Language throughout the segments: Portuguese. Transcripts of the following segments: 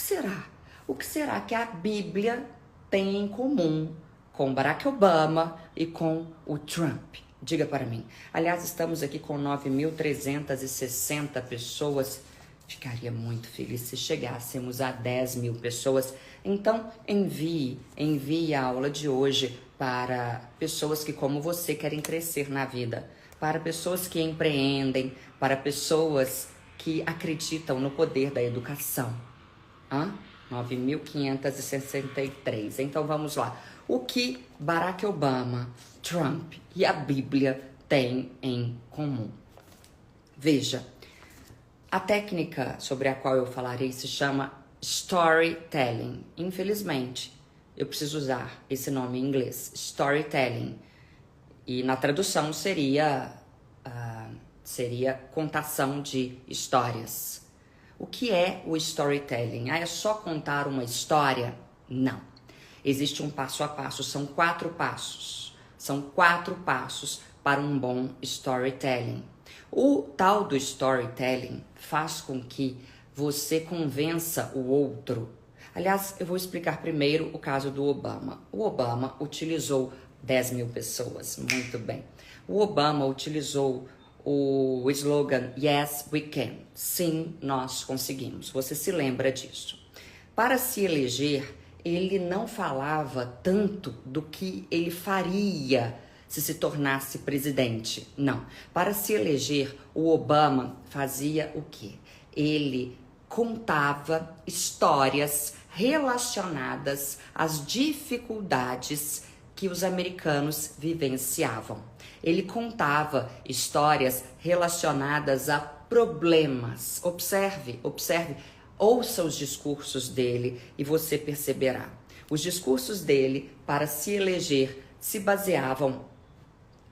será? O que será que a Bíblia tem em comum com Barack Obama e com o Trump? Diga para mim. Aliás, estamos aqui com 9.360 pessoas. Ficaria muito feliz se chegássemos a 10 mil pessoas. Então, envie a aula de hoje para pessoas que, como você, querem crescer na vida. Para pessoas que empreendem, para pessoas que acreditam no poder da educação. 9.563. Então, vamos lá. O que Barack Obama, Trump e a Bíblia têm em comum? Veja, a técnica sobre a qual eu falarei se chama storytelling. Infelizmente, eu preciso usar esse nome em inglês, storytelling. E na tradução seria contação de histórias. O que é o storytelling? É só contar uma história? Não. Existe um passo a passo, são 4 passos. São 4 passos para um bom storytelling. O tal do storytelling faz com que você convença o outro. Aliás, eu vou explicar primeiro o caso do Obama. O Obama utilizou 10 mil pessoas, muito bem. O Obama utilizou o slogan Yes, we can. Sim, nós conseguimos. Você se lembra disso. Para se eleger, ele não falava tanto do que ele faria se tornasse presidente. Não. Para se eleger, o Obama fazia o quê? Ele contava histórias relacionadas às dificuldades que os americanos vivenciavam. Ele contava histórias relacionadas a problemas. Observe, ouça os discursos dele e você perceberá. Os discursos dele, para se eleger, se baseavam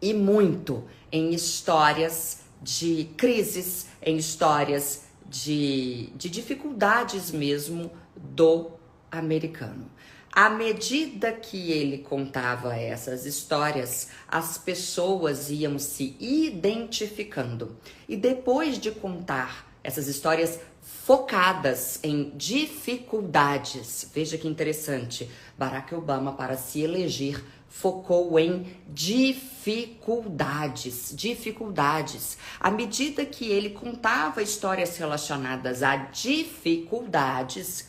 e muito em histórias de crises, em histórias de dificuldades mesmo do americano. À medida que ele contava essas histórias, as pessoas iam se identificando. E depois de contar essas histórias focadas em dificuldades, veja que interessante, Barack Obama, para se eleger, focou em dificuldades. À medida que ele contava histórias relacionadas a dificuldades,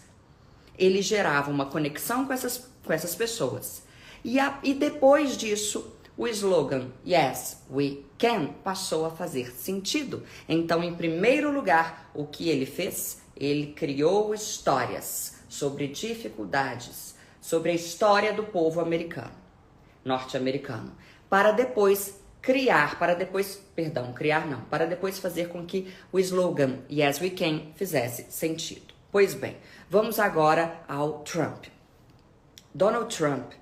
ele gerava uma conexão com essas pessoas. E depois disso, o slogan Yes, we can passou a fazer sentido. Então, em primeiro lugar, o que ele fez? Ele criou histórias sobre dificuldades, sobre a história do povo americano, norte-americano, para depois fazer com que o slogan Yes, we can fizesse sentido. Pois bem, vamos agora ao Trump. Donald Trump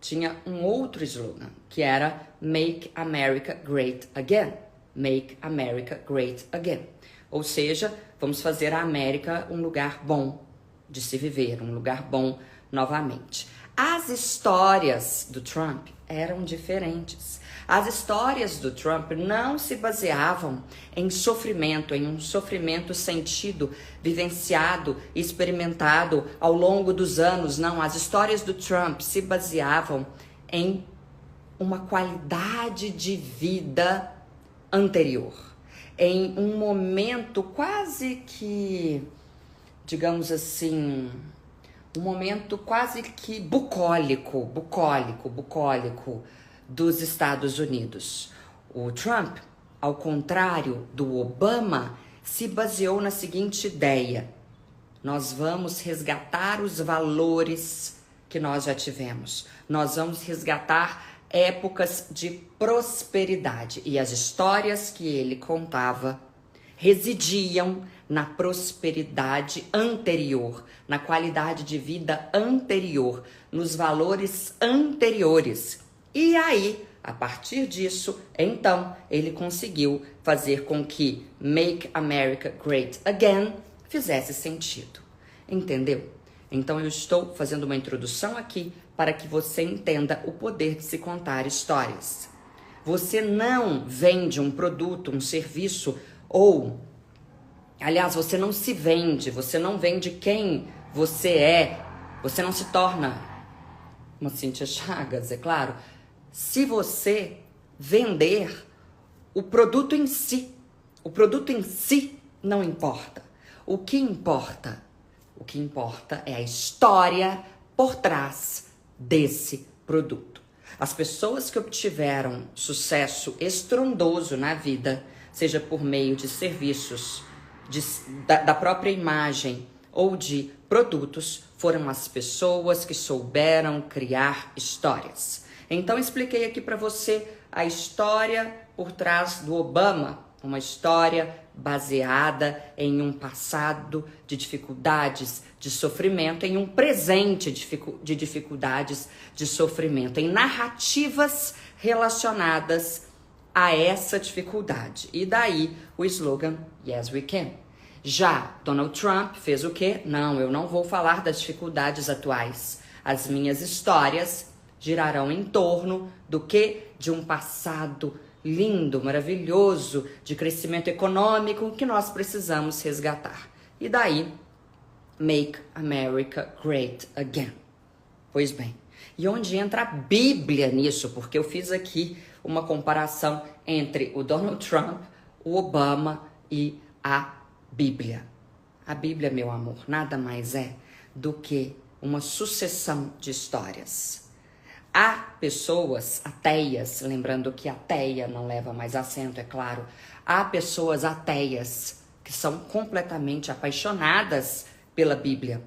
tinha um outro slogan, que era Make America Great Again. Make America Great Again. Ou seja, vamos fazer a América um lugar bom de se viver, um lugar bom novamente. As histórias do Trump eram diferentes. As histórias do Trump não se baseavam em sofrimento, em um sofrimento sentido, vivenciado, experimentado ao longo dos anos. Não, as histórias do Trump se baseavam em uma qualidade de vida anterior, em um momento quase que, digamos assim, um momento quase que bucólico dos Estados Unidos. O Trump, ao contrário do Obama, se baseou na seguinte ideia: nós vamos resgatar os valores que nós já tivemos. Nós vamos resgatar épocas de prosperidade. E as histórias que ele contava residiam na prosperidade anterior, na qualidade de vida anterior, nos valores anteriores. E aí, a partir disso, então, ele conseguiu fazer com que Make America Great Again fizesse sentido. Entendeu? Então, eu estou fazendo uma introdução aqui para que você entenda o poder de se contar histórias. Você não vende um produto, um serviço, ou... Aliás, você não se vende, você não vende quem Você não se torna uma Cíntia Chagas, é claro, se você vender o produto em si. O produto em si não importa. O que importa é a história por trás desse produto. As pessoas que obtiveram sucesso estrondoso na vida, seja por meio de serviços, da própria imagem ou de produtos, foram as pessoas que souberam criar histórias. Então, expliquei aqui para você a história por trás do Obama, uma história baseada em um passado de dificuldades, de sofrimento, em um presente de dificuldades, de sofrimento, em narrativas relacionadas a essa dificuldade. E daí o slogan Yes We Can. Já Donald Trump fez o quê? Não, eu não vou falar das dificuldades atuais. As minhas histórias girarão em torno do que? De um passado lindo, maravilhoso, de crescimento econômico que nós precisamos resgatar. E daí, Make America Great Again. Pois bem, e onde entra a Bíblia nisso? Porque eu fiz aqui uma comparação entre o Donald Trump, o Obama e a Bíblia. A Bíblia, meu amor, nada mais é do que uma sucessão de histórias. Há pessoas ateias, lembrando que ateia não leva mais acento, é claro. Há pessoas ateias que são completamente apaixonadas pela Bíblia,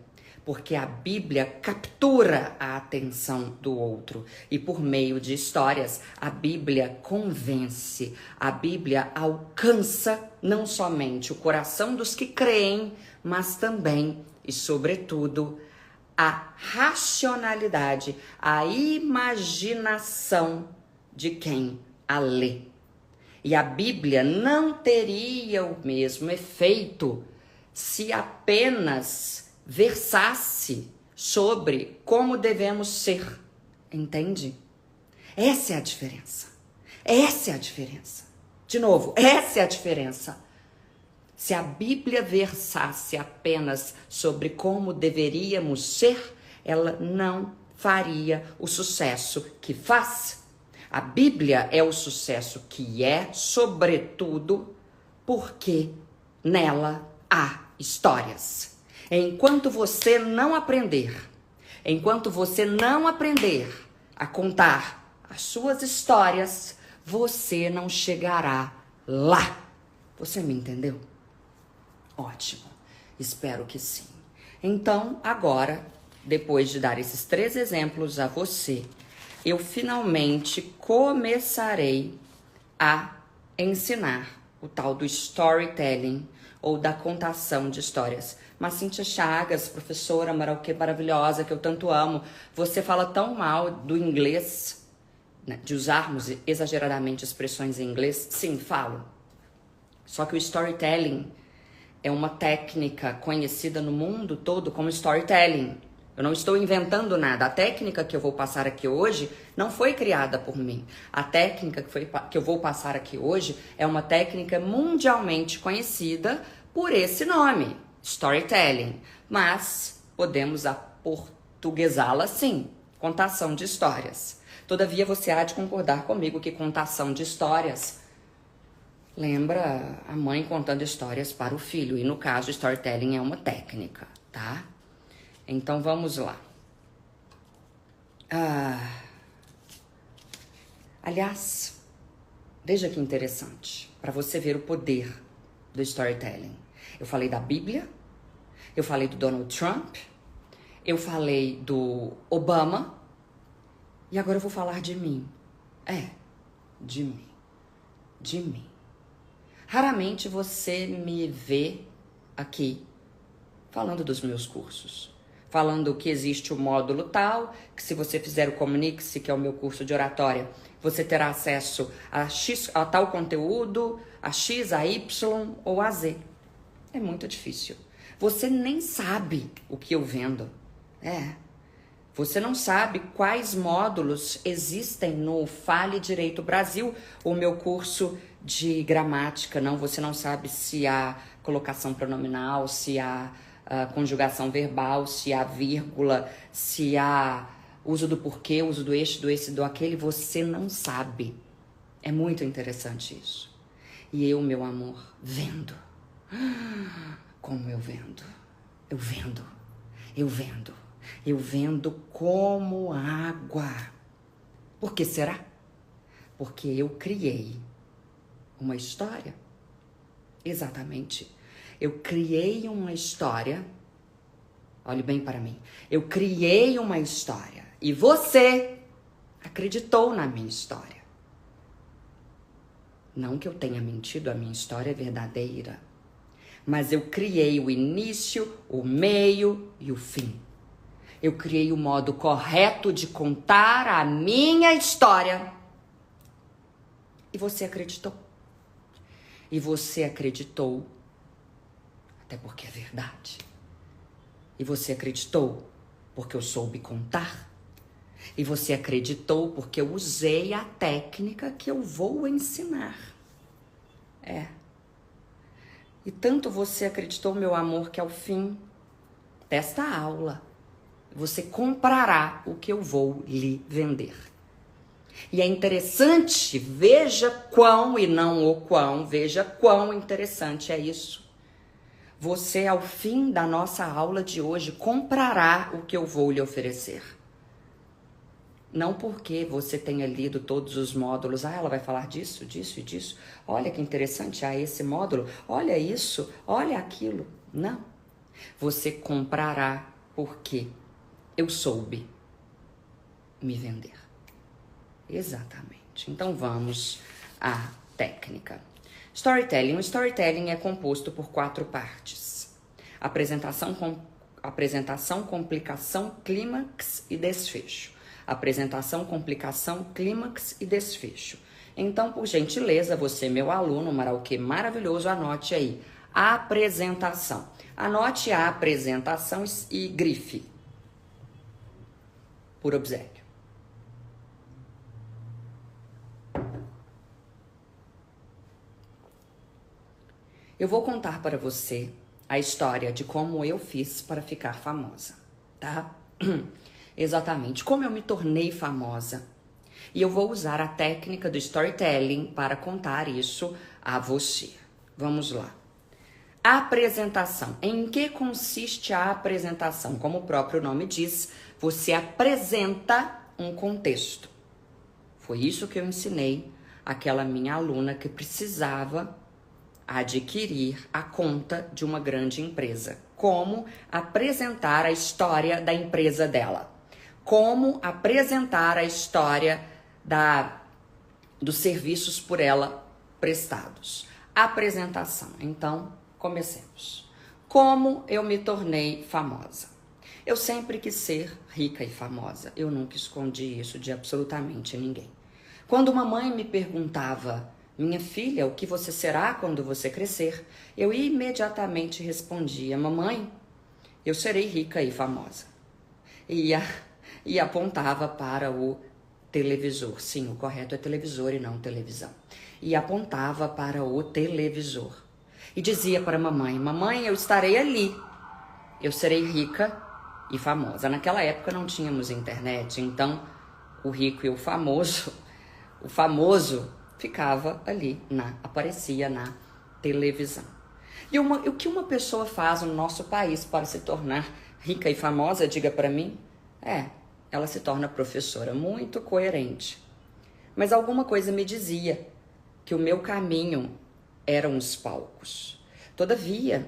porque a Bíblia captura a atenção do outro. E por meio de histórias, a Bíblia convence, a Bíblia alcança não somente o coração dos que creem, mas também e sobretudo a racionalidade, a imaginação de quem a lê. E a Bíblia não teria o mesmo efeito se apenas versasse sobre como devemos ser, entende? Essa é a diferença. Essa é a diferença. De novo, essa é a diferença. Se a Bíblia versasse apenas sobre como deveríamos ser, ela não faria o sucesso que faz. A Bíblia é o sucesso que é, sobretudo, porque nela há histórias. Enquanto você não aprender a contar as suas histórias, você não chegará lá. Você me entendeu? Ótimo, espero que sim. Então, agora, depois de dar esses 3 exemplos a você, eu finalmente começarei a ensinar o tal do storytelling ou da contação de histórias. Mas Cíntia Chagas, professora maravilhosa, que eu tanto amo, você fala tão mal do inglês, né, de usarmos exageradamente expressões em inglês. Sim, falo. Só que o storytelling é uma técnica conhecida no mundo todo como storytelling. Eu não estou inventando nada. A técnica que eu vou passar aqui hoje não foi criada por mim. A técnica que eu vou passar aqui hoje é uma técnica mundialmente conhecida por esse nome, storytelling. Mas podemos aportuguesá-la sim, contação de histórias. Todavia, você há de concordar comigo que contação de histórias lembra a mãe contando histórias para o filho. E no caso, storytelling é uma técnica, tá? Então, vamos lá. Aliás, veja que interessante, para você ver o poder do storytelling. Eu falei da Bíblia, eu falei do Donald Trump, eu falei do Obama, e agora eu vou falar de mim. De mim. De mim. Raramente você me vê aqui falando dos meus cursos. Falando que existe o módulo tal, que se você fizer o Comunique-se, que é o meu curso de oratória, você terá acesso a tal conteúdo, a X, a Y ou a Z. É muito difícil. Você nem sabe o que eu vendo. Você não sabe quais módulos existem no Fale Direito Brasil, o meu curso de gramática. Não, você não sabe se há colocação pronominal, se há conjugação verbal, se há vírgula, se há uso do porquê, uso do este, do esse, do aquele, você não sabe. É muito interessante isso. E eu, meu amor, vendo. Como eu vendo. Eu vendo. Eu vendo. Eu vendo como água. Por que será? Porque eu criei uma história. Exatamente. Eu criei uma história. Olhe bem para mim. Eu criei uma história. E você acreditou na minha história. Não que eu tenha mentido, a minha história é verdadeira. Mas eu criei o início, o meio e o fim. Eu criei o modo correto de contar a minha história. E você acreditou. E você acreditou, até porque é verdade. E você acreditou porque eu soube contar. E você acreditou porque eu usei a técnica que eu vou ensinar. E tanto você acreditou, meu amor, que ao fim desta aula, você comprará o que eu vou lhe vender. E é interessante, veja quão e não o quão, veja quão interessante é isso. Você, ao fim da nossa aula de hoje, comprará o que eu vou lhe oferecer. Não porque você tenha lido todos os módulos, ela vai falar disso, disso e disso. Olha que interessante, esse módulo, olha isso, olha aquilo. Não. Você comprará porque eu soube me vender. Exatamente. Então vamos à técnica. Storytelling. O storytelling é composto por 4 partes. Apresentação, complicação, clímax e desfecho. Apresentação, complicação, clímax e desfecho. Então, por gentileza, você, meu aluno, Marauquê maravilhoso, anote aí. Apresentação. Anote a apresentação e grife. Por obséquio. Eu vou contar para você a história de como eu fiz para ficar famosa, tá? Exatamente, como eu me tornei famosa. E eu vou usar a técnica do storytelling para contar isso a você. Vamos lá. Apresentação. Em que consiste a apresentação? Como o próprio nome diz, você apresenta um contexto. Foi isso que eu ensinei àquela minha aluna que precisava adquirir a conta de uma grande empresa. Como apresentar a história da empresa dela. Como apresentar a história dos serviços por ela prestados. Apresentação. Então, comecemos. Como eu me tornei famosa? Eu sempre quis ser rica e famosa. Eu nunca escondi isso de absolutamente ninguém. Quando mamãe me perguntava: minha filha, o que você será quando você crescer? Eu imediatamente respondia: mamãe, eu serei rica e famosa. E apontava para o televisor. Sim, o correto é televisor e não televisão. E apontava para o televisor. E dizia para a mamãe: mamãe, eu estarei ali. Eu serei rica e famosa. Naquela época não tínhamos internet, então o rico e o famoso ficava ali, aparecia na televisão. E o que uma pessoa faz no nosso país para se tornar rica e famosa, diga para mim? Ela se torna professora, muito coerente. Mas alguma coisa me dizia que o meu caminho eram os palcos. Todavia,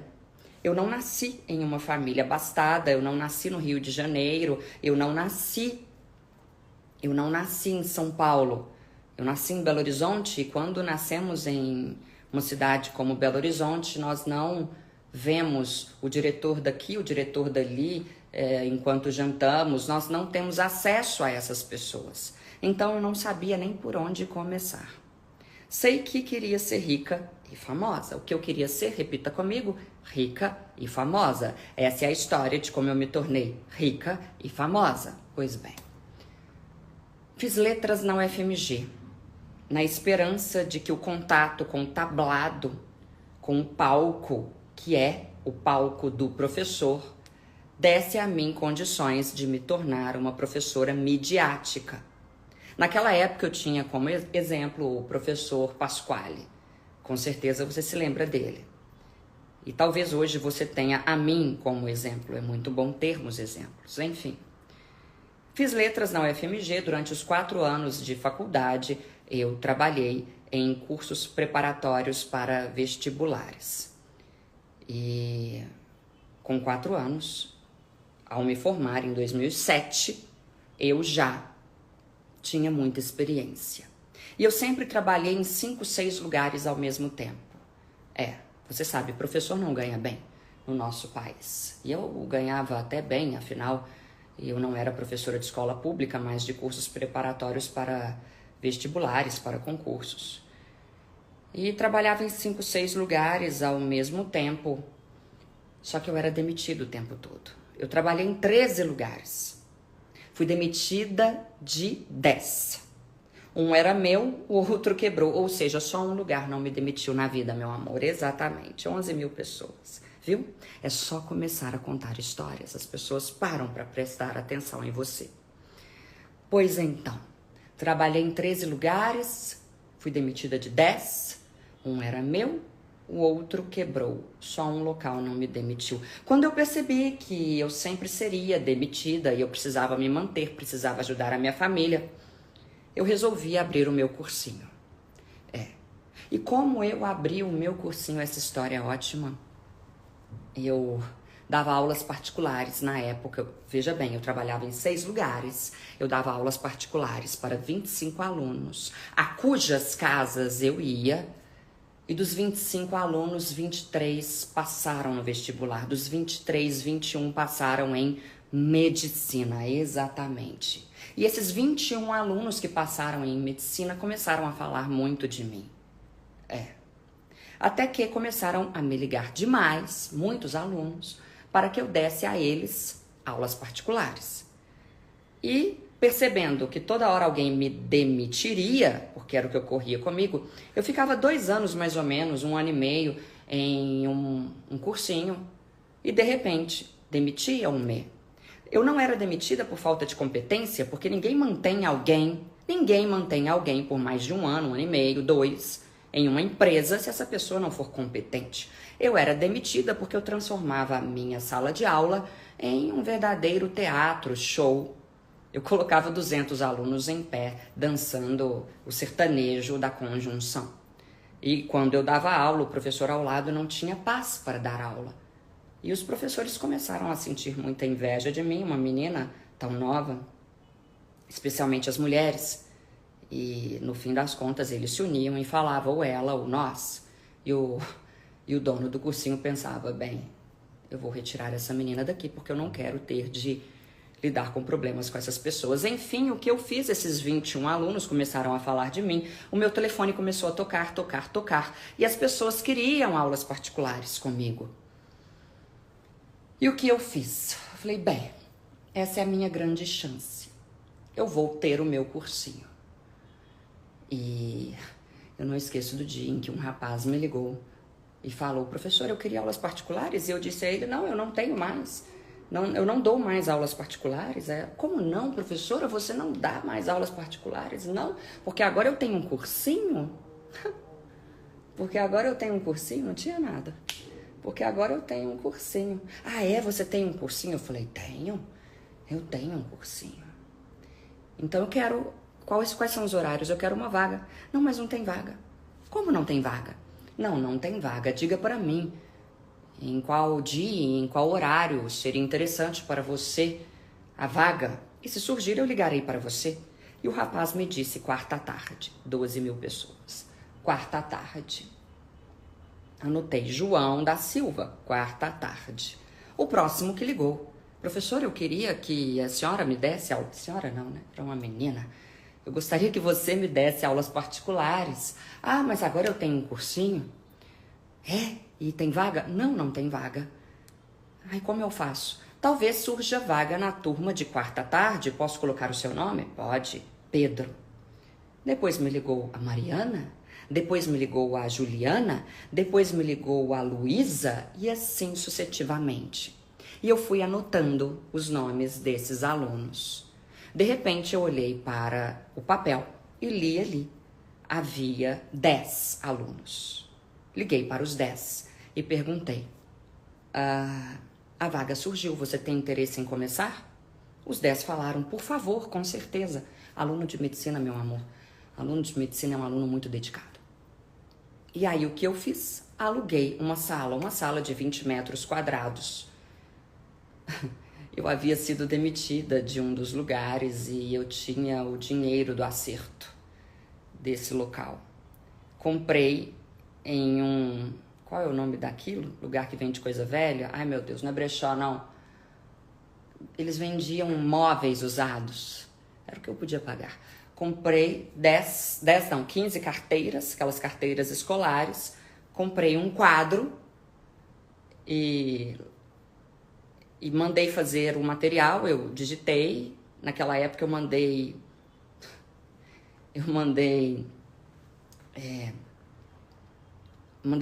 eu não nasci em uma família abastada, eu não nasci no Rio de Janeiro, eu não nasci em São Paulo. Eu nasci em Belo Horizonte e quando nascemos em uma cidade como Belo Horizonte, nós não vemos o diretor daqui, o diretor dali, enquanto jantamos, nós não temos acesso a essas pessoas. Então eu não sabia nem por onde começar. Sei que queria ser rica e famosa. O que eu queria ser, repita comigo, rica e famosa. Essa é a história de como eu me tornei rica e famosa. Pois bem, fiz letras na UFMG. Na esperança de que o contato com o tablado, com o palco, que é o palco do professor, desse a mim condições de me tornar uma professora midiática. Naquela época eu tinha como exemplo o professor Pasquale. Com certeza você se lembra dele. E talvez hoje você tenha a mim como exemplo. É muito bom termos exemplos. Enfim. Fiz letras na UFMG. Durante os 4 anos de faculdade, eu trabalhei em cursos preparatórios para vestibulares. E com 4 anos, ao me formar em 2007, eu já tinha muita experiência. E eu sempre trabalhei em 5, 6 lugares ao mesmo tempo. Você sabe, professor não ganha bem no nosso país. E eu ganhava até bem, afinal, eu não era professora de escola pública, mas de cursos preparatórios para vestibulares, para concursos. E trabalhava em 5, 6 lugares ao mesmo tempo. Só que eu era demitida o tempo todo. Eu trabalhei em 13 lugares. Fui demitida de 10. Um era meu, o outro quebrou. Ou seja, só um lugar não me demitiu na vida, meu amor. Exatamente, 11 mil pessoas. Viu? É só começar a contar histórias. As pessoas param para prestar atenção em você. Pois então, trabalhei em 13 lugares, fui demitida de 10. Um era meu, o outro quebrou. Só um local não me demitiu. Quando eu percebi que eu sempre seria demitida e eu precisava me manter, precisava ajudar a minha família, eu resolvi abrir o meu cursinho. E como eu abri o meu cursinho, essa história é ótima. Eu dava aulas particulares na época. Veja bem, eu trabalhava em 6 lugares. Eu dava aulas particulares para 25 alunos, a cujas casas eu ia. E dos 25 alunos, 23 passaram no vestibular. Dos 23, 21 passaram em medicina, exatamente. E esses 21 alunos que passaram em medicina começaram a falar muito de mim. Até que começaram a me ligar demais, muitos alunos, para que eu desse a eles aulas particulares. E percebendo que toda hora alguém me demitiria, porque era o que ocorria comigo, eu ficava 2 anos mais ou menos, 1 ano e meio, em um cursinho e de repente demitiam-me. Eu não era demitida por falta de competência, porque ninguém mantém alguém por mais de 1 ano, 1 ano e meio, 2, em uma empresa se essa pessoa não for competente. Eu era demitida porque eu transformava a minha sala de aula em um verdadeiro teatro, show. Eu colocava 200 alunos em pé, dançando o sertanejo da conjunção. E quando eu dava aula, o professor ao lado não tinha paz para dar aula. E os professores começaram a sentir muita inveja de mim, uma menina tão nova, especialmente as mulheres. E no fim das contas eles se uniam e falavam ou ela ou nós. E o dono do cursinho pensava, bem, eu vou retirar essa menina daqui porque eu não quero ter de lidar com problemas com essas pessoas. Enfim, o que eu fiz? Esses 21 alunos começaram a falar de mim. O meu telefone começou a tocar. E as pessoas queriam aulas particulares comigo. E o que eu fiz? Eu falei, bem, essa é a minha grande chance. Eu vou ter o meu cursinho. E eu não esqueço do dia em que um rapaz me ligou e falou, professor, eu queria aulas particulares. E eu disse a ele, não, eu não tenho mais. Não, eu não dou mais aulas particulares. Como não, professora? Você não dá mais aulas particulares? Não, porque agora eu tenho um cursinho. Porque agora eu tenho um cursinho? Não tinha nada. Porque agora eu tenho um cursinho. Ah, você tem um cursinho? Eu falei, tenho. Eu tenho um cursinho. Então eu quero... Quais são os horários? Eu quero uma vaga. Não, mas não tem vaga. Como não tem vaga? Não tem vaga. Diga para mim. Em qual dia, em qual horário seria interessante para você a vaga? E se surgir, eu ligarei para você. E o rapaz me disse, 4ª tarde, 12 mil pessoas. 4ª tarde. Anotei, João da Silva, 4ª tarde. O próximo que ligou. Professor, eu queria que a senhora me desse aula. Senhora não, né? Era uma menina. Eu gostaria que você me desse aulas particulares. Ah, mas agora eu tenho um cursinho. E tem vaga? Não tem vaga. Ai, como eu faço? Talvez surja vaga na turma de 4ª tarde. Posso colocar o seu nome? Pode. Pedro. Depois me ligou a Mariana. depois me ligou a Juliana, depois me ligou a Luísa e assim sucessivamente. E eu fui anotando os nomes desses alunos. De repente eu olhei para o papel e li ali. Havia 10 alunos. Liguei para os 10 e perguntei: a vaga surgiu, você tem interesse em começar? Os 10 falaram: por favor, com certeza. Aluno de medicina, meu amor. Aluno de medicina é um aluno muito dedicado. E aí o que eu fiz? Aluguei uma sala de 20 metros quadrados. Eu havia sido demitida de um dos lugares e eu tinha o dinheiro do acerto desse local. Comprei em um... Qual é o nome daquilo? Lugar que vende coisa velha? Ai, meu Deus, não é brechó, não. Eles vendiam móveis usados. Era o que eu podia pagar. Comprei 15 carteiras, aquelas carteiras escolares. Comprei um quadro e mandei fazer o material. Eu digitei. Naquela época eu mandei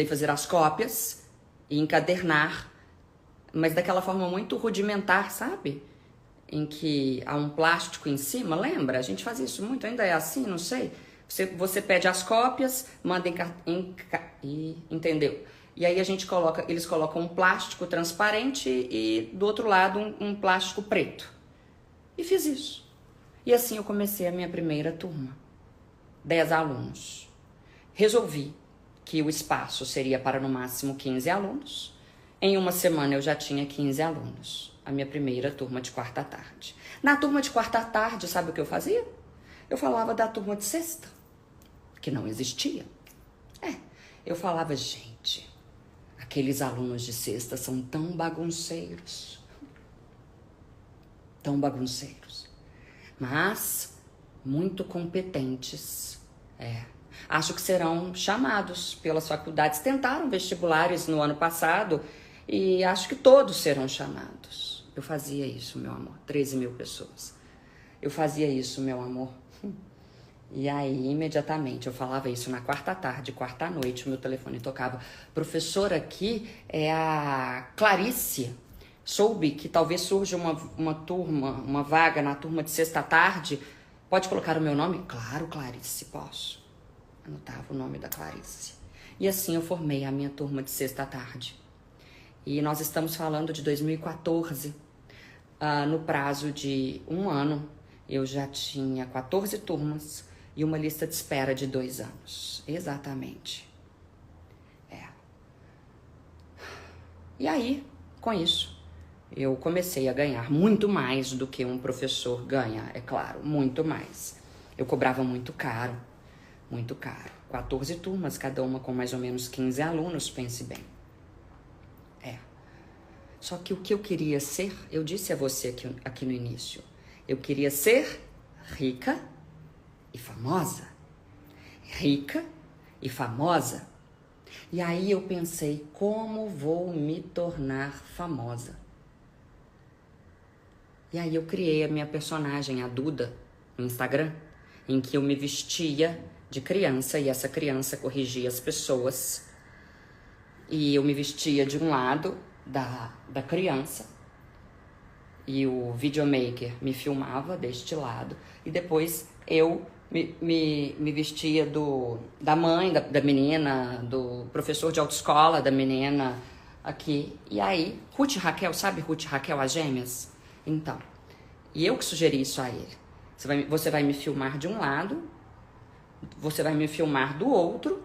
fazer as cópias e encadernar, mas daquela forma muito rudimentar, sabe? Em que há um plástico em cima, lembra? A gente fazia isso muito, ainda é assim, não sei. Você pede as cópias, manda entendeu? E aí eles colocam um plástico transparente e do outro lado um plástico preto. E fiz isso. E assim eu comecei a minha primeira turma. 10 alunos. Resolvi que o espaço seria para no máximo 15 alunos. Em uma semana eu já tinha 15 alunos. A minha primeira turma de quarta tarde. Na turma de quarta tarde, sabe o que eu fazia? Eu falava da turma de sexta, que não existia. Eu falava, gente, aqueles alunos de sexta são tão bagunceiros. Tão bagunceiros. Mas muito competentes. Acho que serão chamados pelas faculdades. Tentaram vestibulares no ano passado e acho que todos serão chamados. Eu fazia isso, meu amor. 13 mil pessoas. Eu fazia isso, meu amor. E aí, imediatamente, eu falava isso na quarta tarde, quarta noite, o meu telefone tocava. Professora, aqui é a Clarice. Soube que talvez surja uma vaga na turma de sexta tarde. Pode colocar o meu nome? Claro, Clarice, posso. Anotava o nome da Clarice. E assim eu formei a minha turma de sexta tarde. E nós estamos falando de 2014. No prazo de um ano, eu já tinha 14 turmas e uma lista de espera de 2 anos. Exatamente. E aí, com isso, eu comecei a ganhar muito mais do que um professor ganha, é claro, muito mais. Eu cobrava muito caro. Muito caro. 14 turmas, cada uma com mais ou menos 15 alunos, pense bem. Só que o que eu queria ser, eu disse a você aqui no início, eu queria ser rica e famosa. Rica e famosa. E aí eu pensei, como vou me tornar famosa? E aí eu criei a minha personagem, a Duda, no Instagram, em que eu me vestia de criança e essa criança corrigia as pessoas. E eu me vestia de um lado da criança e o videomaker me filmava deste lado e depois eu me vestia da mãe da menina, do professor de autoescola da menina aqui. E aí, Ruth e Raquel, sabe Ruth e Raquel, as gêmeas? Então, e eu que sugeri isso a ele. Você vai me filmar de um lado, você vai me filmar do outro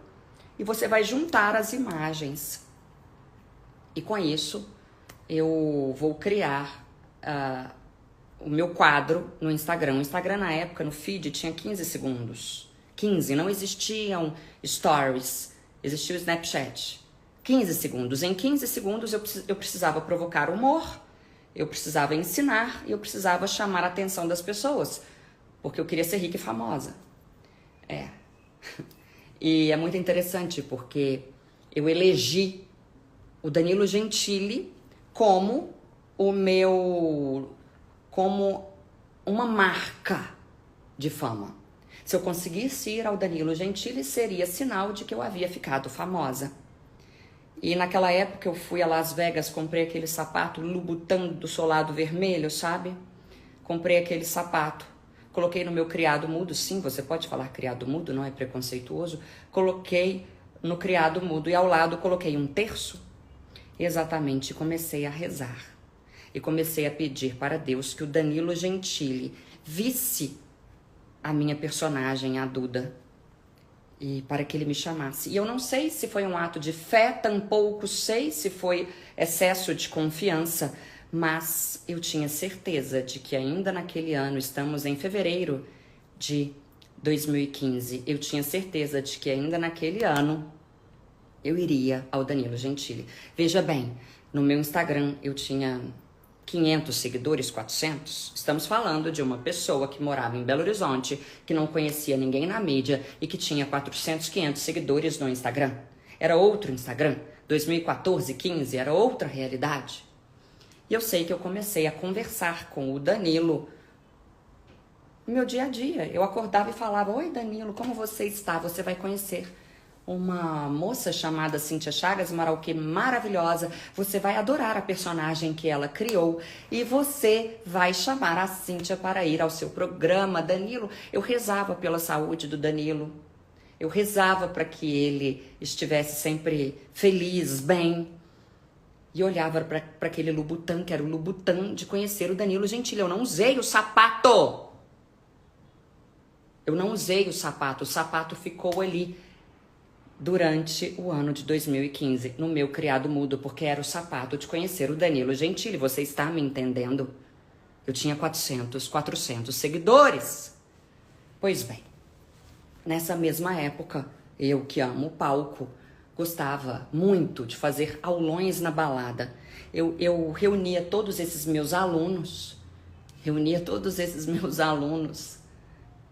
e você vai juntar as imagens. E com isso, eu vou criar o meu quadro no Instagram. O Instagram, na época, no feed, tinha 15 segundos. 15, não existiam stories, existia o Snapchat. 15 segundos. Em 15 segundos, eu precisava provocar humor, eu precisava ensinar e eu precisava chamar a atenção das pessoas, porque eu queria ser rica e famosa. E é muito interessante, porque eu elegi o Danilo Gentili como uma marca de fama. Se eu conseguisse ir ao Danilo Gentili, seria sinal de que eu havia ficado famosa. E naquela época eu fui a Las Vegas, comprei aquele sapato Louboutin do solado vermelho, sabe? Comprei aquele sapato, coloquei no meu criado mudo, sim, você pode falar criado mudo, não é preconceituoso. Coloquei no criado mudo e ao lado coloquei um terço. Exatamente, comecei a rezar. E comecei a pedir para Deus que o Danilo Gentili visse a minha personagem, a Duda, e para que ele me chamasse. E eu não sei se foi um ato de fé, tampouco sei se foi excesso de confiança, mas eu tinha certeza de que ainda naquele ano, estamos em fevereiro de 2015, eu tinha certeza de que ainda naquele ano eu iria ao Danilo Gentili. Veja bem, no meu Instagram eu tinha 500 seguidores, 400. Estamos falando de uma pessoa que morava em Belo Horizonte, que não conhecia ninguém na mídia e que tinha 400, 500 seguidores no Instagram. Era outro Instagram. 2014, 15, era outra realidade. E eu sei que eu comecei a conversar com o Danilo no meu dia a dia. Eu acordava e falava: oi Danilo, como você está? Você vai conhecer uma moça chamada Cíntia Chagas, uma karaokê maravilhosa. Você vai adorar a personagem que ela criou e você vai chamar a Cíntia para ir ao seu programa. Danilo, eu rezava pela saúde do Danilo. Eu rezava para que ele estivesse sempre feliz, bem. E olhava para aquele Louboutin, que era o Louboutin de conhecer o Danilo Gentili. Eu não usei o sapato. Eu não usei o sapato ficou ali durante o ano de 2015, no meu criado mudo, porque era o sapato de conhecer o Danilo Gentili. Você está me entendendo? Eu tinha 400 seguidores. Pois bem, nessa mesma época, eu que amo o palco, gostava muito de fazer aulões na balada. Eu reunia todos esses meus alunos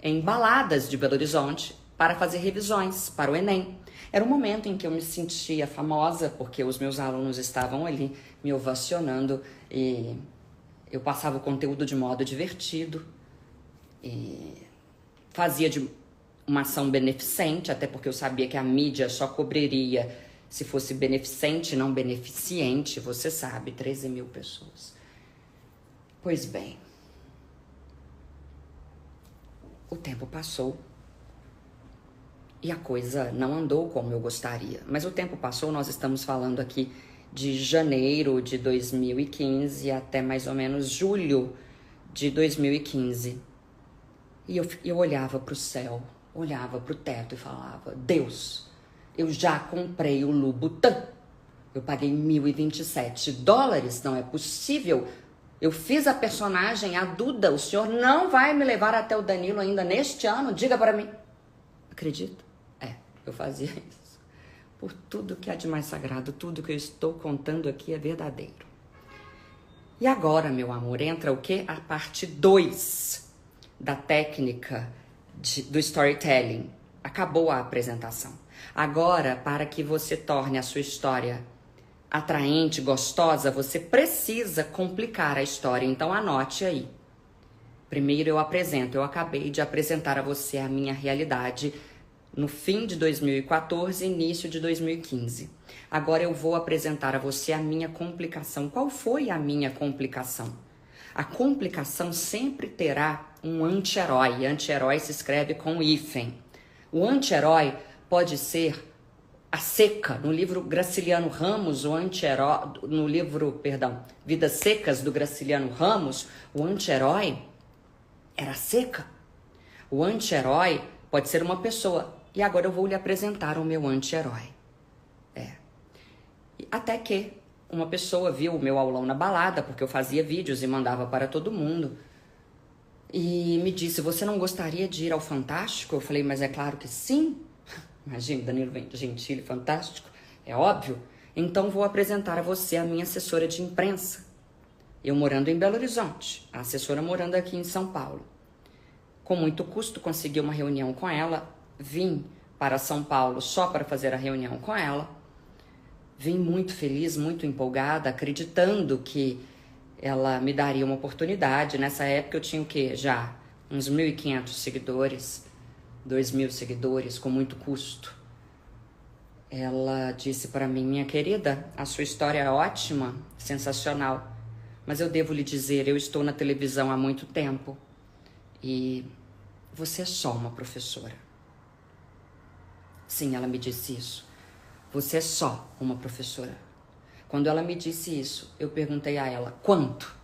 em baladas de Belo Horizonte para fazer revisões para o Enem. Era um momento em que eu me sentia famosa, porque os meus alunos estavam ali me ovacionando e eu passava o conteúdo de modo divertido e fazia de uma ação beneficente, até porque eu sabia que a mídia só cobriria se fosse beneficente, não beneficente, você sabe, 13 mil pessoas. Pois bem, o tempo passou. E a coisa não andou como eu gostaria. Mas o tempo passou, nós estamos falando aqui de janeiro de 2015 até mais ou menos julho de 2015. E eu olhava para o céu, olhava para o teto e falava: Deus, eu já comprei o Louboutin. Eu paguei $1.027, não é possível. Eu fiz a personagem, a Duda. O senhor não vai me levar até o Danilo ainda neste ano? Diga para mim. Acredita? Eu fazia isso. Por tudo que há de mais sagrado, tudo que eu estou contando aqui é verdadeiro. E agora, meu amor, entra o quê? A parte 2 da técnica do storytelling. Acabou a apresentação. Agora, para que você torne a sua história atraente, gostosa, você precisa complicar a história. Então, anote aí. Primeiro eu apresento. Eu acabei de apresentar a você a minha realidade no fim de 2014, início de 2015. Agora eu vou apresentar a você a minha complicação. Qual foi a minha complicação? A complicação sempre terá um anti-herói. Anti-herói se escreve com hífen. O anti-herói pode ser a seca. No livro Graciliano Ramos, o anti-herói, no livro, Vidas Secas do Graciliano Ramos, o anti-herói era a seca. O anti-herói pode ser uma pessoa. E agora eu vou lhe apresentar o meu anti-herói. Até que uma pessoa viu o meu aulão na balada, porque eu fazia vídeos e mandava para todo mundo, e me disse: você não gostaria de ir ao Fantástico? Eu falei: mas é claro que sim. Imagina, Danilo Gentili, Fantástico, é óbvio. Então vou apresentar a você a minha assessora de imprensa. Eu morando em Belo Horizonte, a assessora morando aqui em São Paulo. Com muito custo consegui uma reunião com ela. Vim para São Paulo só para fazer a reunião com ela. Vim muito feliz, muito empolgada, acreditando que ela me daria uma oportunidade. Nessa época eu tinha o quê? Já uns 1.500 seguidores. 2.000 seguidores com muito custo. Ela disse para mim: minha querida, a sua história é ótima, sensacional, mas eu devo lhe dizer, eu estou na televisão há muito tempo e você é só uma professora. Sim, ela me disse isso. Você é só uma professora. Quando ela me disse isso, eu perguntei a ela: quanto?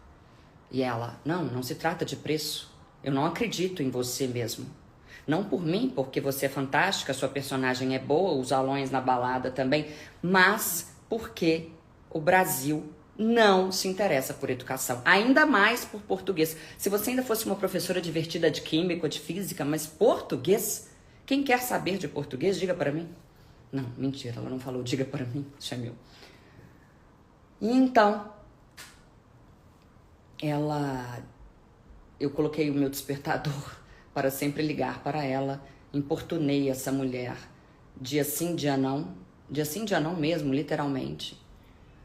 E ela: não se trata de preço. Eu não acredito em você mesmo. Não por mim, porque você é fantástica, sua personagem é boa, os alunos na balada também, mas porque o Brasil não se interessa por educação, ainda mais por português. Se você ainda fosse uma professora divertida de química ou de física, mas português? Quem quer saber de português, diga para mim. Não, mentira, ela não falou diga para mim, isso é meu. E então, eu coloquei o meu despertador para sempre ligar para ela, importunei essa mulher, dia sim, dia não mesmo, literalmente.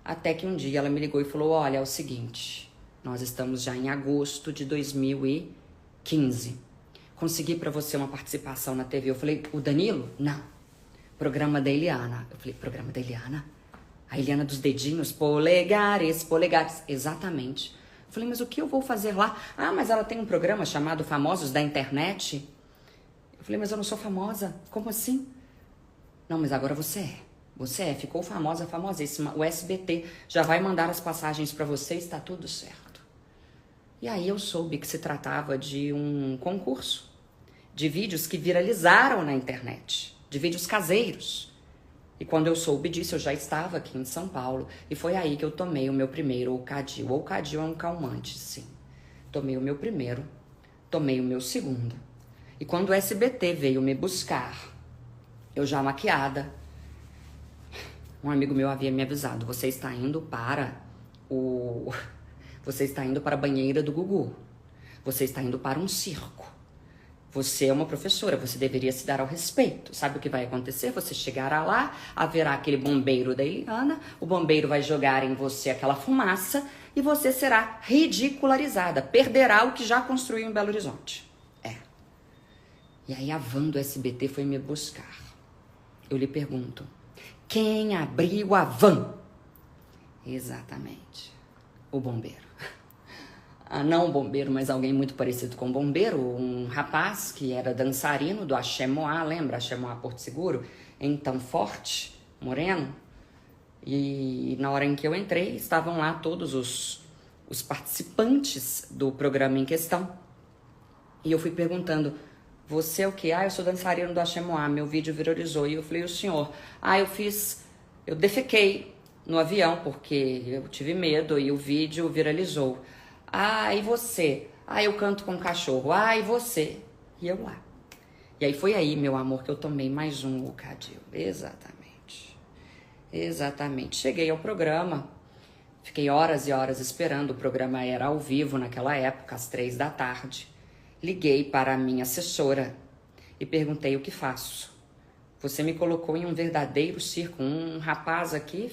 Até que um dia ela me ligou e falou: olha, é o seguinte, nós estamos já em agosto de 2015. Consegui para você uma participação na TV. Eu falei: o Danilo? Não. Programa da Eliana. Eu falei: programa da Eliana? A Eliana dos dedinhos? Polegares. Exatamente. Eu falei: mas o que eu vou fazer lá? Ah, mas ela tem um programa chamado Famosos da Internet. Eu falei: mas eu não sou famosa. Como assim? Não, mas agora você é. Você é, ficou famosa, famosíssima. O SBT já vai mandar as passagens para você, está tudo certo. E aí eu soube que se tratava de um concurso de vídeos que viralizaram na internet, de vídeos caseiros. E quando eu soube disso, eu já estava aqui em São Paulo. E foi aí que eu tomei o meu primeiro Ocadil. O Ocadil é um calmante, sim. Tomei o meu primeiro, tomei o meu segundo. E quando o SBT veio me buscar, eu já maquiada, um amigo meu havia me avisado: você está indo para a banheira do Gugu. Você está indo para um circo. Você é uma professora, você deveria se dar ao respeito. Sabe o que vai acontecer? Você chegará lá, haverá aquele bombeiro da Eliana, o bombeiro vai jogar em você aquela fumaça e você será ridicularizada, perderá o que já construiu em Belo Horizonte. E aí a van do SBT foi me buscar. Eu lhe pergunto: quem abriu a van? Exatamente, o bombeiro. Não um bombeiro, mas alguém muito parecido com um bombeiro, um rapaz que era dançarino do Axé Moá, lembra? Axé Moá Porto Seguro? Então, forte, moreno. E na hora em que eu entrei, estavam lá todos os participantes do programa em questão. E eu fui perguntando: você é o quê? Eu sou dançarino do Axé Moá, meu vídeo viralizou. E eu falei: o senhor? Eu defequei no avião porque eu tive medo e o vídeo viralizou. E você? Eu canto com cachorro. E você? E eu lá. E aí foi aí, meu amor, que eu tomei mais um Ocadil. Exatamente. Cheguei ao programa, fiquei horas e horas esperando. O programa era ao vivo naquela época, às 3 da tarde. Liguei para a minha assessora e perguntei: o que faço? Você me colocou em um verdadeiro circo. Um rapaz aqui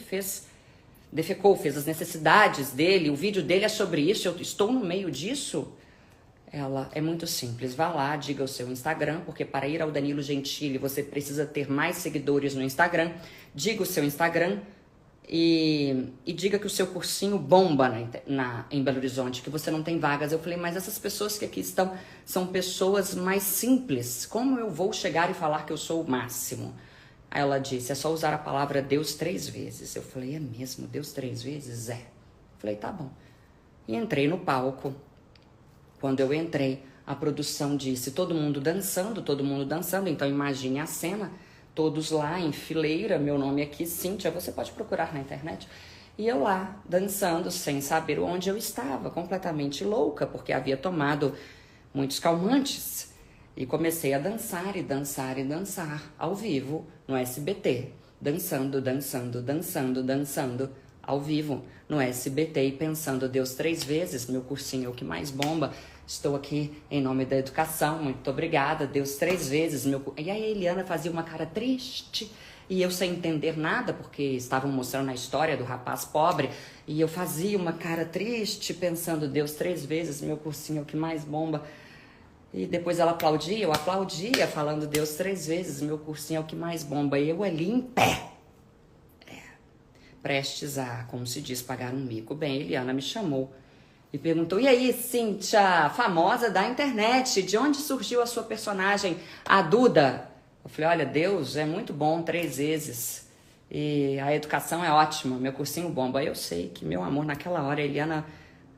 defecou, fez as necessidades dele, o vídeo dele é sobre isso, eu estou no meio disso? Ela: é muito simples, vá lá, diga o seu Instagram, porque para ir ao Danilo Gentili você precisa ter mais seguidores no Instagram. Diga o seu Instagram e diga que o seu cursinho bomba em Belo Horizonte, que você não tem vagas. Eu falei: mas essas pessoas que aqui estão são pessoas mais simples, como eu vou chegar e falar que eu sou o máximo? Aí ela disse: é só usar a palavra Deus 3 vezes. Eu falei: é mesmo? Deus 3 vezes? É. Falei: tá bom. E entrei no palco. Quando eu entrei, a produção disse: todo mundo dançando. Então imagine a cena, todos lá em fileira, meu nome aqui, Cíntia, você pode procurar na internet. E eu lá, dançando, sem saber onde eu estava, completamente louca, porque havia tomado muitos calmantes. E comecei a dançar e dançar e dançar, ao vivo, no SBT. Dançando, ao vivo, no SBT. E pensando: Deus 3 vezes, meu cursinho é o que mais bomba. Estou aqui em nome da educação, muito obrigada. Deus 3 vezes, E aí a Eliana fazia uma cara triste. E eu sem entender nada, porque estavam mostrando a história do rapaz pobre. E eu fazia uma cara triste, pensando: Deus 3 vezes, meu cursinho é o que mais bomba. E depois ela aplaudia, eu aplaudia, falando Deus 3 vezes, meu cursinho é o que mais bomba. E eu ali em pé, prestes a, como se diz, pagar um mico. Bem, Eliana me chamou e perguntou, e aí, Cíntia, famosa da internet, de onde surgiu a sua personagem, a Duda? Eu falei, olha, Deus é muito bom 3 vezes. E a educação é ótima, meu cursinho bomba. Eu sei que, meu amor, naquela hora, a Eliana,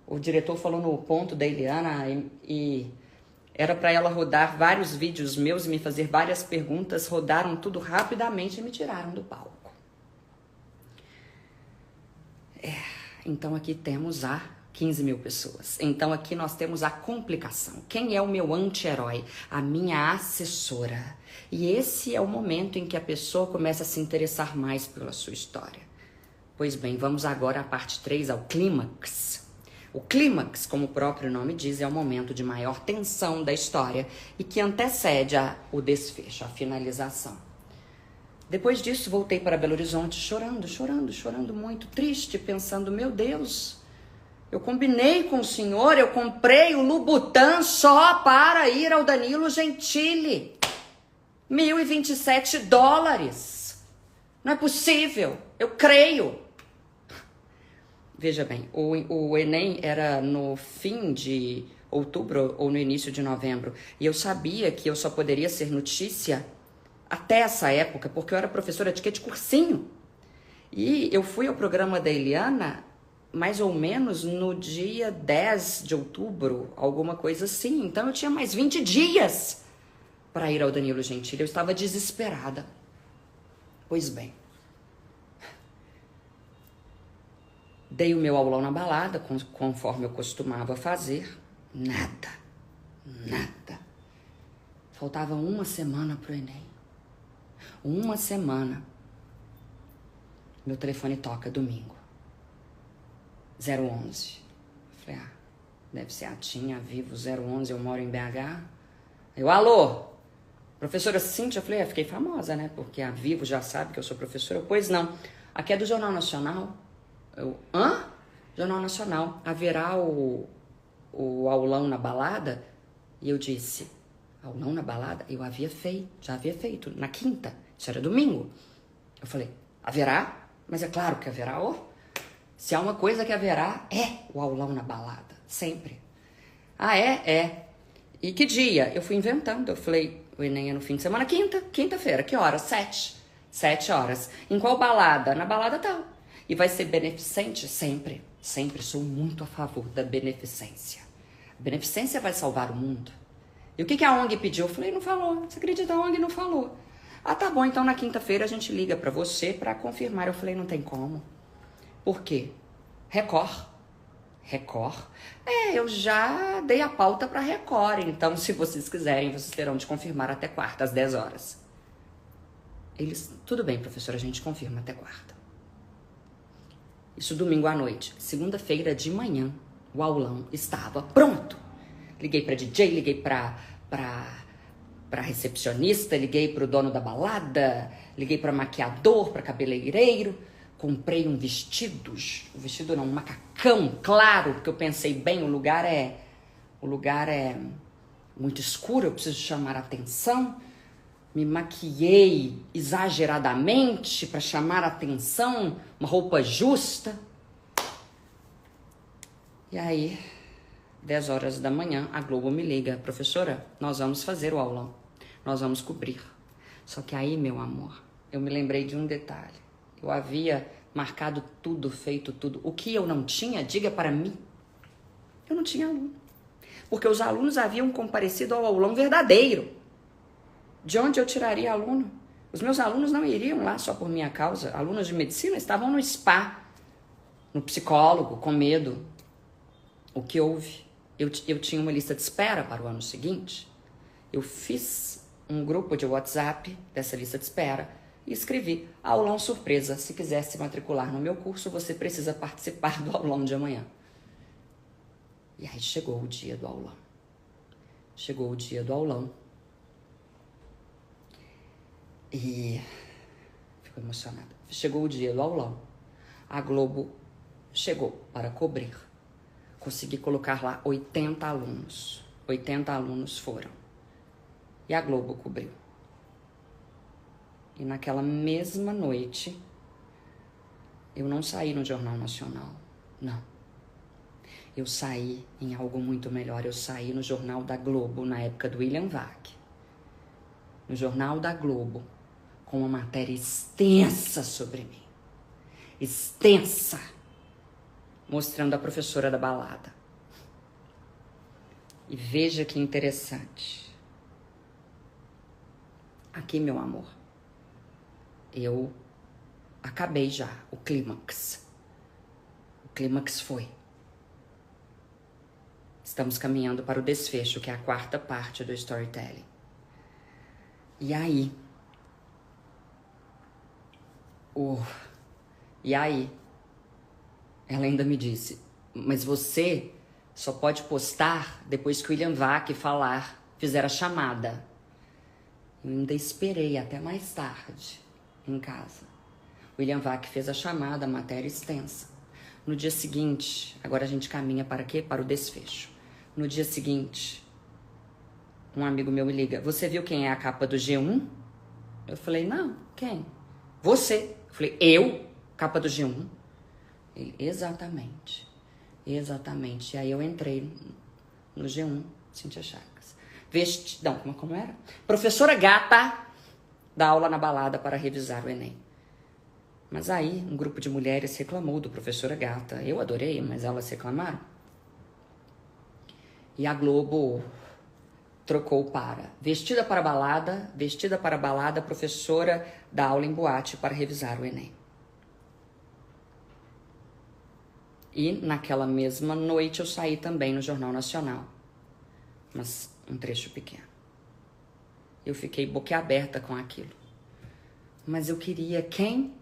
o diretor falou no ponto da Eliana e era para ela rodar vários vídeos meus e me fazer várias perguntas, rodaram tudo rapidamente e me tiraram do palco. Então aqui temos a 15 mil pessoas. Então aqui nós temos a complicação. Quem é o meu anti-herói? A minha assessora. E esse é o momento em que a pessoa começa a se interessar mais pela sua história. Pois bem, vamos agora à parte 3, ao clímax. O clímax, como o próprio nome diz, é o momento de maior tensão da história e que antecede o desfecho, a finalização. Depois disso, voltei para Belo Horizonte chorando muito, triste, pensando, meu Deus, eu combinei com o senhor, eu comprei o Louboutin só para ir ao Danilo Gentili. $1.027. Não é possível, eu creio. Veja bem, o Enem era no fim de outubro ou no início de novembro. E eu sabia que eu só poderia ser notícia até essa época, porque eu era professora de cursinho. E eu fui ao programa da Eliana mais ou menos no dia 10 de outubro, alguma coisa assim. Então eu tinha mais 20 dias para ir ao Danilo Gentili. Eu estava desesperada. Pois bem, dei o meu aulão na balada, conforme eu costumava fazer. Nada. Faltava uma semana pro Enem. Uma semana. Meu telefone toca domingo. 011. Falei, deve ser a Tinha, Vivo 011, eu moro em BH. Eu, alô? Professora Cíntia? Eu falei, fiquei famosa, né? Porque a Vivo já sabe que eu sou professora. Pois não. Aqui é do Jornal Nacional. Eu, Jornal Nacional. Haverá o aulão na balada? E eu disse, aulão na balada? Eu já havia feito, na quinta. Isso era domingo. Eu falei, haverá? Mas é claro que haverá. Se há uma coisa que haverá, é o aulão na balada. Sempre. É. E que dia? Eu fui inventando. Eu falei, o Enem é no fim de semana. Quinta-feira. Que horas? 7. 7 horas. Em qual balada? Na balada tal. E vai ser beneficente? Sempre. Sempre sou muito a favor da beneficência. A beneficência vai salvar o mundo. E o que a ONG pediu? Eu falei, não falou. Você acredita? A ONG não falou. Tá bom, então na quinta-feira a gente liga pra você pra confirmar. Eu falei, não tem como. Por quê? Record. Eu já dei a pauta pra Record. Então, se vocês quiserem, vocês terão de confirmar até quarta, às 10 horas. Eles, tudo bem, professora, a gente confirma até quarta. Isso domingo à noite. Segunda-feira de manhã, o aulão estava pronto. Liguei pra DJ, liguei pra recepcionista, liguei pro dono da balada, liguei pra maquiador, pra cabeleireiro. Comprei um macacão, claro, porque eu pensei bem, o lugar é muito escuro, eu preciso chamar a atenção. Me maquiei exageradamente para chamar a atenção, uma roupa justa. E aí, 10 horas da manhã, a Globo me liga, professora, nós vamos fazer o aulão, nós vamos cobrir. Só que aí, meu amor, eu me lembrei de um detalhe. Eu havia marcado tudo, feito tudo. O que eu não tinha, diga para mim, eu não tinha aluno. Porque os alunos haviam comparecido ao aulão verdadeiro. De onde eu tiraria aluno? Os meus alunos não iriam lá só por minha causa. Alunos de medicina estavam no spa, no psicólogo, com medo. O que houve? Eu tinha uma lista de espera para o ano seguinte. Eu fiz um grupo de WhatsApp dessa lista de espera e escrevi, aulão surpresa, se quiser se matricular no meu curso, você precisa participar do aulão de amanhã. E aí chegou o dia do aulão. E fico emocionada. Chegou o dia do aulão. A Globo chegou para cobrir. Consegui colocar lá 80 alunos. 80 alunos foram. E a Globo cobriu. E naquela mesma noite, eu não saí no Jornal Nacional, não. Eu saí em algo muito melhor. Eu saí no Jornal da Globo, na época do William Vac. No Jornal da Globo, com uma matéria extensa sobre mim. Extensa. Mostrando a professora da balada. E veja que interessante. Aqui, meu amor, eu acabei já o clímax. O clímax foi. Estamos caminhando para o desfecho, que é a quarta parte do storytelling. E aí? Ela ainda me disse, mas você só pode postar depois que o William Vac fizer a chamada. Eu ainda esperei até mais tarde em casa. O William Vac fez a chamada, a matéria extensa. No dia seguinte, agora a gente caminha para quê? Para o desfecho. No dia seguinte, um amigo meu me liga, você viu quem é a capa do G1? Eu falei, não, quem? Você. Eu falei, eu? Capa do G1? Ele, exatamente. Exatamente. E aí eu entrei no G1, Cíntia Chagas. Vestidão, como era? Professora gata dá aula na balada para revisar o Enem. Mas aí um grupo de mulheres reclamou do professora gata. Eu adorei, mas elas reclamaram. E a Globo trocou para vestida para balada, professora dá aula em boate para revisar o Enem. E naquela mesma noite eu saí também no Jornal Nacional, mas um trecho pequeno. Eu fiquei boquiaberta com aquilo. Mas eu queria quem?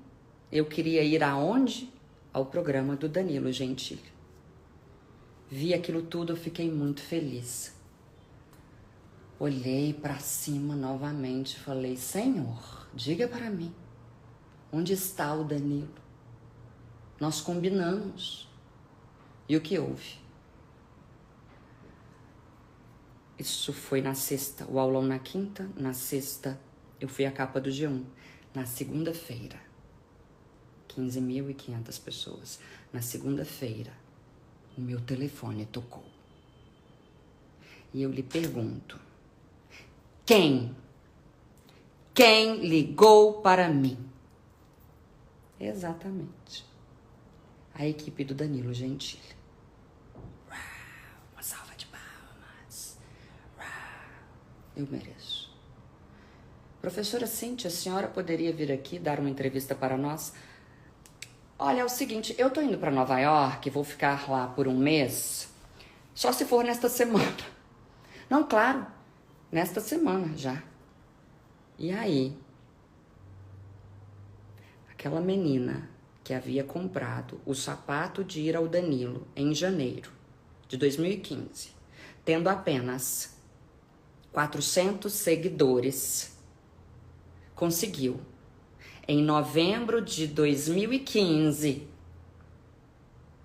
Eu queria ir aonde? Ao programa do Danilo Gentili. Vi aquilo tudo, eu fiquei muito feliz. Olhei para cima novamente e falei, Senhor, diga para mim, onde está o Danilo? Nós combinamos. E o que houve? Isso foi na sexta, o aulão na quinta, na sexta eu fui a capa do G1. Na segunda-feira, 15.500 pessoas. Na segunda-feira, o meu telefone tocou. E eu lhe pergunto, quem ligou para mim? Exatamente. A equipe do Danilo Gentili. Uma salva de palmas. Eu mereço. Professora Cíntia, a senhora poderia vir aqui dar uma entrevista para nós? Olha, é o seguinte, eu tô indo para Nova York, vou ficar lá por um mês, só se for nesta semana. Não, claro, nesta semana já. E aí, aquela menina que havia comprado o sapato de ir ao Danilo em janeiro de 2015, tendo apenas 400 seguidores, conseguiu, em novembro de 2015,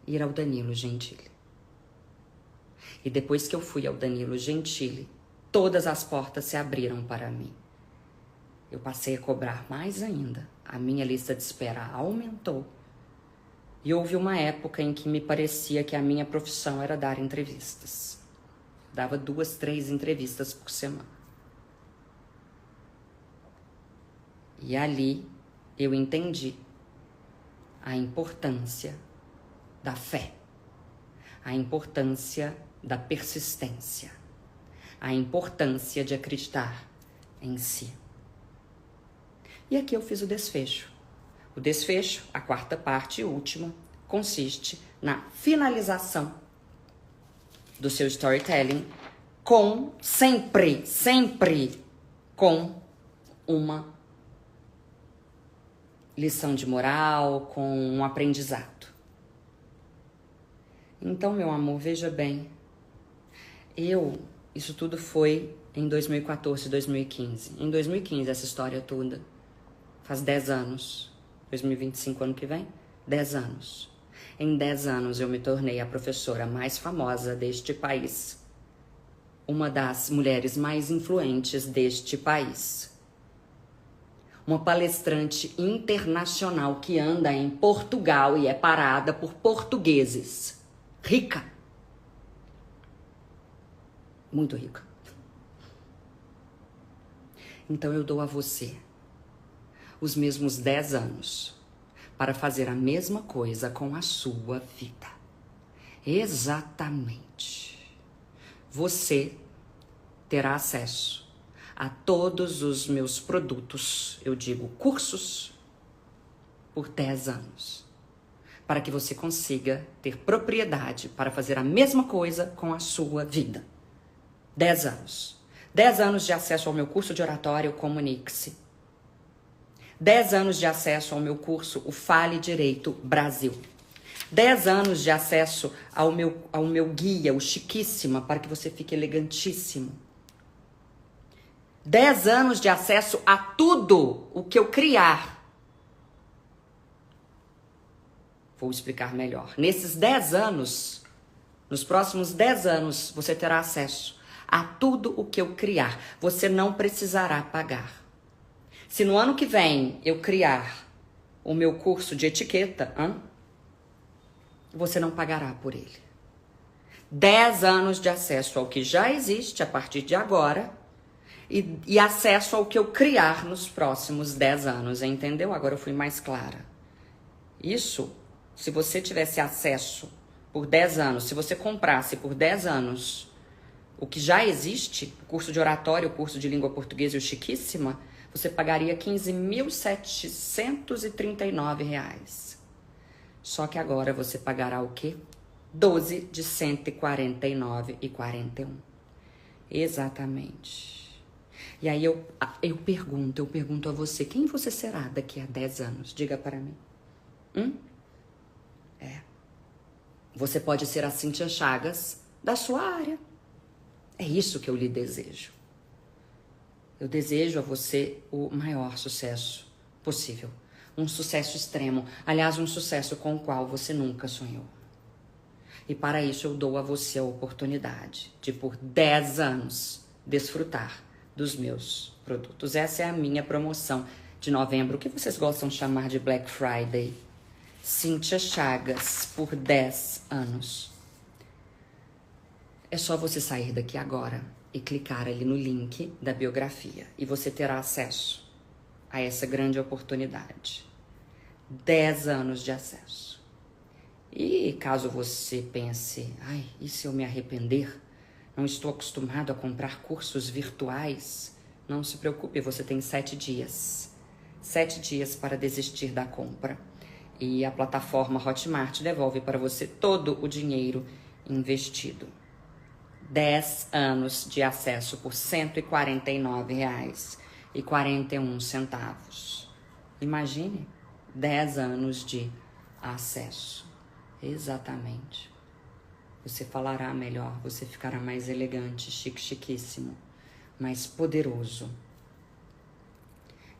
ir ao Danilo Gentili. E depois que eu fui ao Danilo Gentili, todas as portas se abriram para mim. Eu passei a cobrar mais ainda. A minha lista de espera aumentou. E houve uma época em que me parecia que a minha profissão era dar entrevistas. Dava 2, 3 entrevistas por semana. E ali eu entendi a importância da fé, a importância da persistência, a importância de acreditar em si. E aqui eu fiz o desfecho. O desfecho, a quarta parte e última, consiste na finalização do seu storytelling com sempre com uma lição de moral, com um aprendizado. Então, meu amor, veja bem, isso tudo foi em 2014, 2015. Em 2015, essa história toda, faz 10 anos, 2025, ano que vem, 10 anos. Em 10 anos, eu me tornei a professora mais famosa deste país. uma das mulheres mais influentes deste país. Uma palestrante internacional que anda em Portugal e é parada por portugueses. Rica. Muito rica. Então eu dou a você os mesmos 10 anos para fazer a mesma coisa com a sua vida. Exatamente. Você terá acesso a todos os meus produtos, eu digo cursos, por 10 anos. Para que você consiga ter propriedade para fazer a mesma coisa com a sua vida. 10 anos. 10 anos de acesso ao meu curso de oratório Comunique-se. 10 anos de acesso ao meu curso O Fale Direito Brasil. 10 anos de acesso ao meu guia, o Chiquíssima, para que você fique elegantíssimo. 10 anos de acesso a tudo o que eu criar. Vou explicar melhor. Nesses 10 anos, nos próximos 10 anos, você terá acesso a tudo o que eu criar. Você não precisará pagar. Se no ano que vem eu criar o meu curso de etiqueta, você não pagará por ele. 10 anos de acesso ao que já existe a partir de agora e acesso ao que eu criar nos próximos 10 anos, entendeu? Agora eu fui mais clara. Isso, se você tivesse acesso por 10 anos, se você comprasse por 10 anos o que já existe, o curso de oratório, o curso de língua portuguesa e o Chiquíssima, você pagaria R$ 15.739. Só que agora você pagará o quê? 12 de R$ 149,41. Exatamente. E aí eu pergunto a você, quem você será daqui a 10 anos? Diga para mim. Você pode ser a Cíntia Chagas da sua área. É isso que eu lhe desejo. Eu desejo a você o maior sucesso possível. Um sucesso extremo. Aliás, um sucesso com o qual você nunca sonhou. E para isso eu dou a você a oportunidade de, por 10 anos, desfrutar dos meus produtos. Essa é a minha promoção de novembro, o que vocês gostam de chamar de Black Friday. Cíntia Chagas, por 10 anos. É só você sair daqui agora e clicar ali no link da biografia e você terá acesso a essa grande oportunidade. 10 anos de acesso. E caso você pense, e se eu me arrepender? Não estou acostumado a comprar cursos virtuais. Não se preocupe, você tem 7 dias. 7 dias para desistir da compra. E a plataforma Hotmart devolve para você todo o dinheiro investido. 10 anos de acesso por R$ 149,41. Imagine 10 anos de acesso. Exatamente. Você falará melhor, você ficará mais elegante, chiquíssimo, mais poderoso.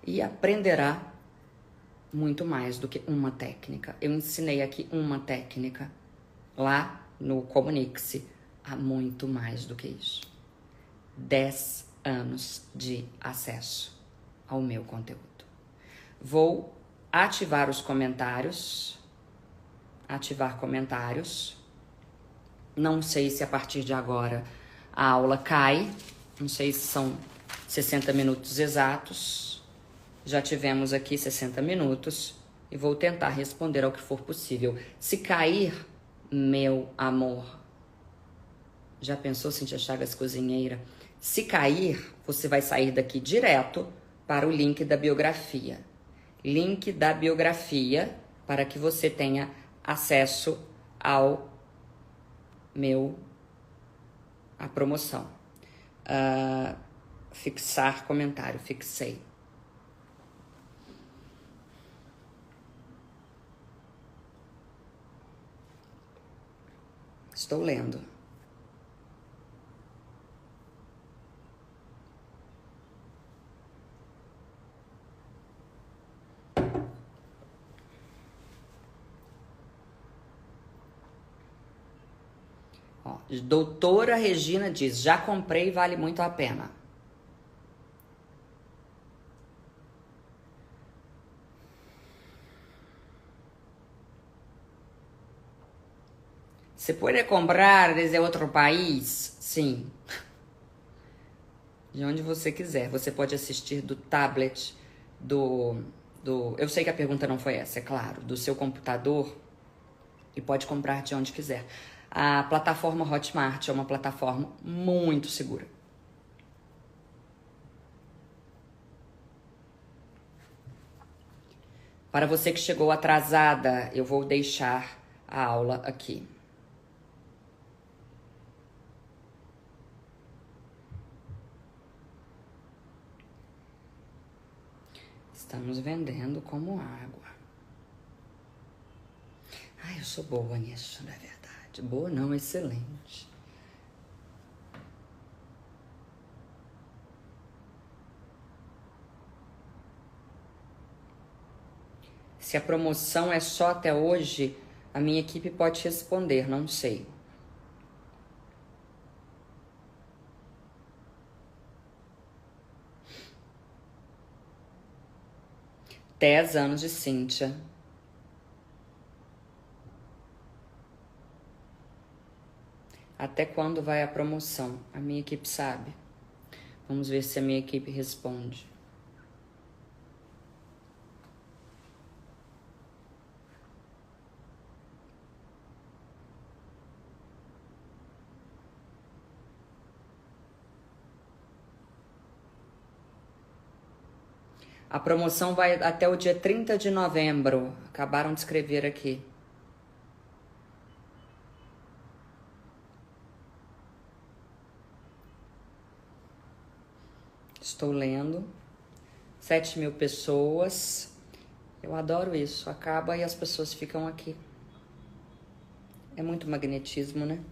E aprenderá muito mais do que uma técnica. Eu ensinei aqui uma técnica. Lá no Comunique-se, há muito mais do que isso. 10 anos de acesso ao meu conteúdo. Vou ativar os comentários. Ativar comentários. Não sei se a partir de agora a aula cai. Não sei se são 60 minutos exatos. Já tivemos aqui 60 minutos e vou tentar responder ao que for possível. Se cair, meu amor, já pensou, Cíntia Chagas, cozinheira? Se cair, você vai sair daqui direto para o link da biografia. Link da biografia para que você tenha acesso ao a promoção. Fixar comentário, fixei. Estou lendo. Ó, doutora Regina diz, já comprei, vale muito a pena. ¿Se puede comprar desde outro país? Sim. De onde você quiser. Você pode assistir do tablet, eu sei que a pergunta não foi essa, é claro. Do seu computador e pode comprar de onde quiser. A plataforma Hotmart é uma plataforma muito segura. Para você que chegou atrasada, eu vou deixar a aula aqui. Estamos vendendo como água. Ai, eu sou boa nisso, não é verdade? Boa não, excelente. Se a promoção é só até hoje, a minha equipe pode responder, não sei. Dez anos de Cíntia. Até quando vai a promoção? A minha equipe sabe. Vamos ver se a minha equipe responde. A promoção vai até o dia 30 de novembro. Acabaram de escrever aqui. Estou lendo. 7.000 pessoas. Eu adoro isso. Acaba e as pessoas ficam aqui. É muito magnetismo, né?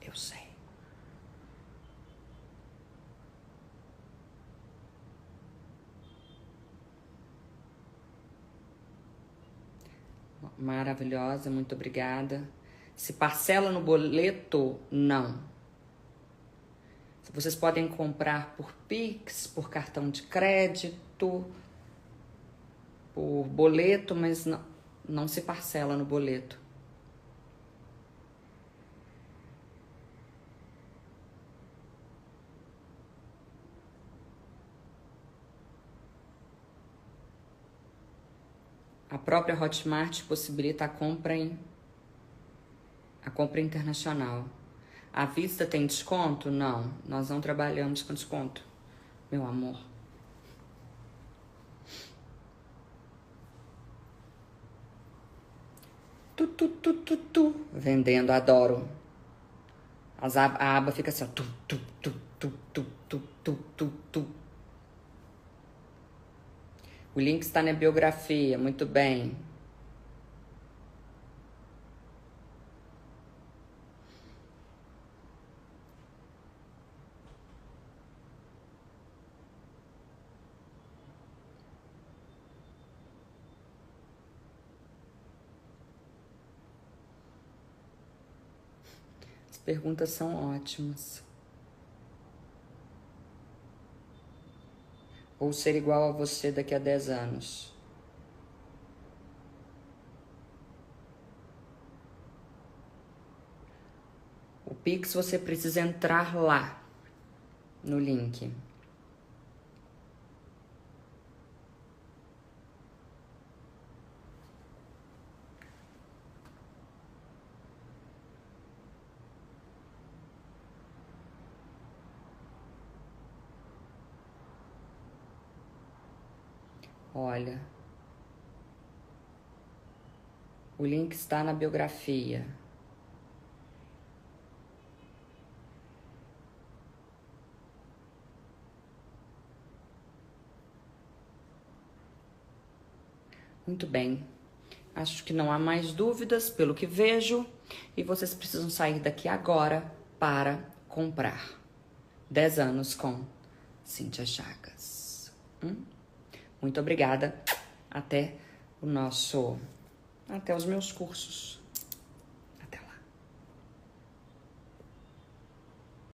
Eu sei. Maravilhosa, muito obrigada. Se parcela no boleto? Não. Vocês podem comprar por Pix, por cartão de crédito, por boleto, mas não se parcela no boleto. A própria Hotmart possibilita a compra internacional. À vista tem desconto? Não, nós não trabalhamos com desconto, meu amor. Vendendo, adoro. A aba fica assim, ó. O link está na biografia, muito bem. As perguntas são ótimas. Ou ser igual a você daqui a 10 anos. O Pix você precisa entrar lá, no link. Olha, o link está na biografia. Muito bem. Acho que não há mais dúvidas pelo que vejo e vocês precisam sair daqui agora para comprar. 10 anos com Cíntia Chagas. Muito obrigada. Até os meus cursos.